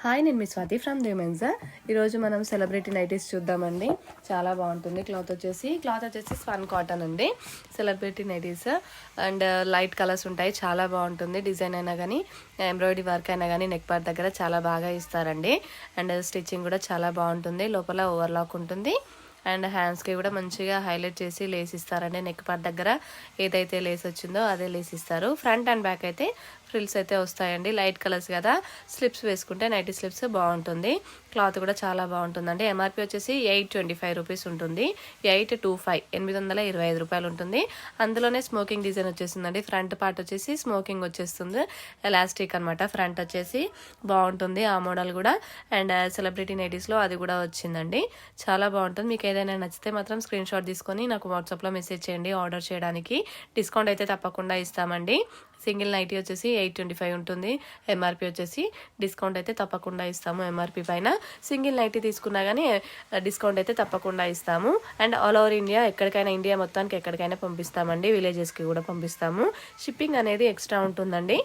Hi, నేను మీ Swathi from దేమెన్సా. ఈరోజు మనం సెలబ్రిటీ నైటీస్ చూద్దామండి. చాలా బాగుంటుంది. క్లాత్ వచ్చేసి స్వన్ కాటన్ అండి. Celebrity nighties and light colours ఉంటాయి. చాలా బాగుంటుంది. డిజైన్ అయినా కానీ ఎంబ్రాయిడరీ వర్క్ అయినా కానీ నెక్ పార్ట్ దగ్గర చాలా బాగా ఇస్తారండి. అండ్ స్టిచ్చింగ్ కూడా చాలా బాగుంటుంది. లోపల ఓవర్లాక్ ఉంటుంది. అండ్ హ్యాండ్స్కి కూడా మంచిగా హైలైట్ చేసి లేస్ ఇస్తారండి. నెక్ పార్ట్ దగ్గర ఏదైతే లేస్ వచ్చిందో అదే లేస్ ఇస్తారు. ఫ్రంట్ అండ్ బ్యాక్ అయితే ఫ్రిల్స్ అయితే వస్తాయండి. లైట్ కలర్స్ కదా, స్లిప్స్ వేసుకుంటే నైటీ స్లిప్స్ బాగుంటుంది. క్లాత్ కూడా చాలా బాగుంటుందండి. ఎంఆర్పి వచ్చేసి 825 రూపీస్ ఉంటుంది. 825 రూపాయలు ఉంటుంది. అందులోనే స్మోకింగ్ డిజైన్ వచ్చేసిందండి. ఫ్రంట్ పార్ట్ వచ్చేసి స్మోకింగ్ వచ్చేస్తుంది. ఎలాస్టిక్ అనమాట. ఫ్రంట్ వచ్చేసి బాగుంటుంది ఆ మోడల్ కూడా. అండ్ సెలబ్రిటీ నైటీస్లో అది కూడా వచ్చిందండి. చాలా బాగుంటుంది. మీకు ఏదైనా నచ్చితే మాత్రం స్క్రీన్ షాట్ తీసుకొని నాకు వాట్సాప్లో మెసేజ్ చేయండి ఆర్డర్ చేయడానికి. డిస్కౌంట్ అయితే తప్పకుండా ఇస్తామండి. సింగిల్ నైటీ వచ్చేసి 825 ఉంటుంది. ఎంఆర్పి వచ్చేసి డిస్కౌంట్ అయితే తప్పకుండా ఇస్తాము. ఎంఆర్పి పైన సింగిల్ నైటీ తీసుకున్నా కానీ డిస్కౌంట్ అయితే తప్పకుండా ఇస్తాము. అండ్ ఆల్ ఓవర్ ఇండియా, ఎక్కడికైనా ఇండియా మొత్తానికి ఎక్కడికైనా పంపిస్తామండి. విలేజెస్కి కూడా పంపిస్తాము. షిప్పింగ్ అనేది ఎక్స్ట్రా ఉంటుందండి.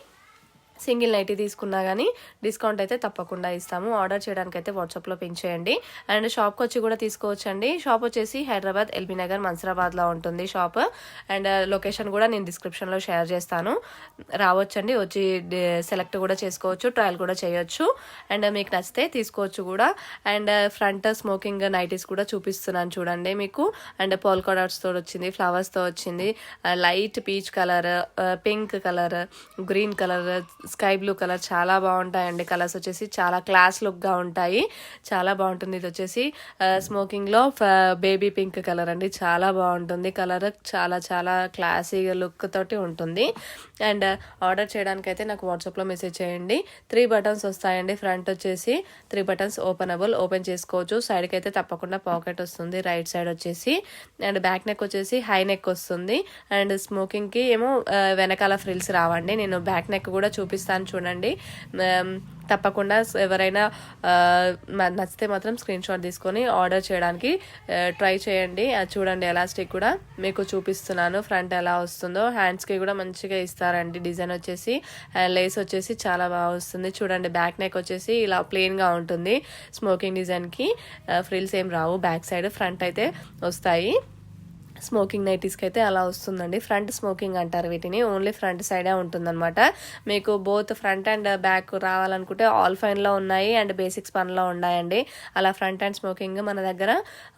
సింగిల్ నైటీ తీసుకున్నా కానీ డిస్కౌంట్ అయితే తప్పకుండా ఇస్తాము. ఆర్డర్ చేయడానికి అయితే వాట్సాప్లో పింక్ చేయండి. అండ్ షాప్కి వచ్చి కూడా తీసుకోవచ్చండి. షాప్ వచ్చేసి హైదరాబాద్ ఎల్బీ నగర్ మన్సరాబాద్లో ఉంటుంది షాప్. అండ్ లొకేషన్ కూడా నేను డిస్క్రిప్షన్లో షేర్ చేస్తాను. రావచ్చండి. వచ్చి సెలెక్ట్ కూడా చేసుకోవచ్చు, ట్రయల్ కూడా చేయొచ్చు. అండ్ మీకు నచ్చితే తీసుకోవచ్చు కూడా. అండ్ ఫ్రంట్ స్మోకింగ్ నైటీస్ కూడా చూపిస్తున్నాను చూడండి మీకు. అండ్ పోల్కా డాట్స్తో వచ్చింది, ఫ్లవర్స్తో వచ్చింది. Light peach colour, pink colour, green colour, sky blue colour చాలా బాగుంటాయండి. కలర్స్ వచ్చేసి చాలా క్లాస్ లుక్గా ఉంటాయి. చాలా బాగుంటుంది. ఇది వచ్చేసి స్మోకింగ్లో బేబీ పింక్ కలర్ అండి. చాలా బాగుంటుంది కలర్. చాలా చాలా క్లాసీగా లుక్ తోటి ఉంటుంది. అండ్ ఆర్డర్ చేయడానికి అయితే నాకు వాట్సాప్లో మెసేజ్ చేయండి. 3 బటన్స్ వస్తాయండి. ఫ్రంట్ వచ్చేసి 3 బటన్స్ ఓపెన్ చేసుకోవచ్చు. సైడ్కి అయితే తప్పకుండా పాకెట్ వస్తుంది రైట్ సైడ్ వచ్చేసి. అండ్ బ్యాక్ నెక్ వచ్చేసి హై నెక్ వస్తుంది. అండ్ స్మోకింగ్కి ఏమో వెనకాల ఫ్రిల్స్ రావండి. నేను బ్యాక్ నెక్ కూడా చూపిస్తాను చూడండి. తప్పకుండా ఎవరైనా నచ్చితే మాత్రం స్క్రీన్ షాట్ తీసుకొని ఆర్డర్ చేయడానికి ట్రై చేయండి. చూడండి ఎలాస్టిక్ కూడా మీకు చూపిస్తున్నాను. ఫ్రంట్ ఎలా వస్తుందో. హ్యాండ్స్కి కూడా మంచిగా ఇస్తారండి. డిజైన్ వచ్చేసి లేస్ వచ్చేసి చాలా బాగా వస్తుంది. చూడండి బ్యాక్ నెక్ వచ్చేసి ఇలా ప్లెయిన్గా ఉంటుంది. స్మోకింగ్ డిజైన్కి ఫ్రిల్స్ ఏం రావు. బ్యాక్ సైడ్, ఫ్రంట్ అయితే వస్తాయి. స్మోకింగ్ నైటీస్కి అయితే అలా వస్తుందండి. ఫ్రంట్ స్మోకింగ్ అంటారు వీటిని. ఓన్లీ ఫ్రంట్ సైడే ఉంటుందన్నమాట. మీకు బోత్ ఫ్రంట్ అండ్ బ్యాక్ రావాలనుకుంటే ఆల్ ఫైన్లో ఉన్నాయి అండ్ బేసిక్స్ పన్లో ఉన్నాయండి. అలా ఫ్రంట్ అండ్ స్మోకింగ్ మన దగ్గర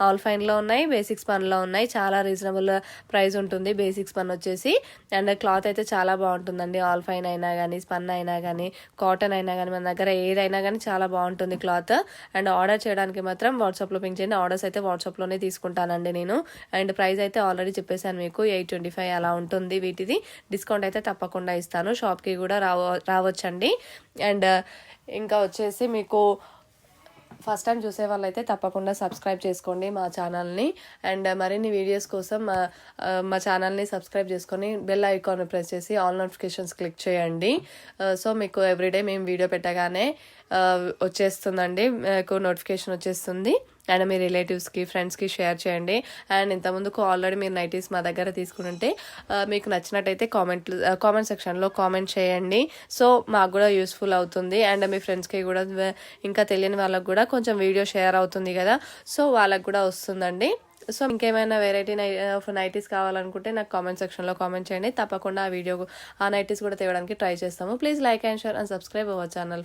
ఆల్ ఫైన్లో ఉన్నాయి, బేసిక్స్ పన్లో ఉన్నాయి. చాలా రీజనబుల్ ప్రైస్ ఉంటుంది బేసిక్స్ పన్ వచ్చేసి. అండ్ క్లాత్ అయితే చాలా బాగుంటుందండి. ఆల్ ఫైన్ అయినా కానీ, స్పన్ అయినా కానీ, కాటన్ అయినా కానీ, మన దగ్గర ఏదైనా కానీ చాలా బాగుంటుంది క్లాత్. అండ్ ఆర్డర్ చేయడానికి మాత్రం వాట్సాప్లో పింక్ చేయండి. ఆర్డర్స్ అయితే వాట్సాప్లోనే తీసుకుంటానండి నేను. అండ్ ప్రైస్ అయితే ఆల్రెడీ చెప్పేశాను మీకు. 825 అలా ఉంటుంది వీటిది. డిస్కౌంట్ అయితే తప్పకుండా ఇస్తాను. షాప్కి కూడా రావచ్చండి. అండ్ ఇంకా వచ్చేసి మీకు ఫస్ట్ టైం చూసే వాళ్ళైతే తప్పకుండా సబ్స్క్రైబ్ చేసుకోండి మా ఛానల్ని. అండ్ మరిన్ని వీడియోస్ కోసం మా ఛానల్ని సబ్స్క్రైబ్ చేసుకొని బెల్ ఐకాన్ ప్రెస్ చేసి ఆల్ నోటిఫికేషన్స్ క్లిక్ చేయండి. సో మీకు ఎవ్రీడే మేము వీడియో పెట్టగానే వచ్చేస్తుందండి. మీకు నోటిఫికేషన్ వచ్చేస్తుంది. అండ్ మీ రిలేటివ్స్కి, ఫ్రెండ్స్కి షేర్ చేయండి. అండ్ ఇంతకుముందుకు ఆల్రెడీ మీరు నైటీస్ మా దగ్గర తీసుకుంటే మీకు నచ్చినట్టయితే కామెంట్ సెక్షన్లో కామెంట్ చేయండి. సో మాకు కూడా యూస్ఫుల్ అవుతుంది. అండ్ మీ ఫ్రెండ్స్కి కూడా, ఇంకా తెలియని వాళ్ళకు కూడా కొంచెం వీడియో షేర్ అవుతుంది కదా, సో వాళ్ళకు కూడా వస్తుందండి. సో ఇంకేమైనా వెరైటీ నైటీస్ కావాలనుకుంటే నాకు కామెంట్ సెక్షన్లో కామెంట్ చేయండి. తప్పకుండా ఆ నైటీస్ కూడా తేవడానికి ట్రై చేస్తాము. Please like and share and subscribe our channel.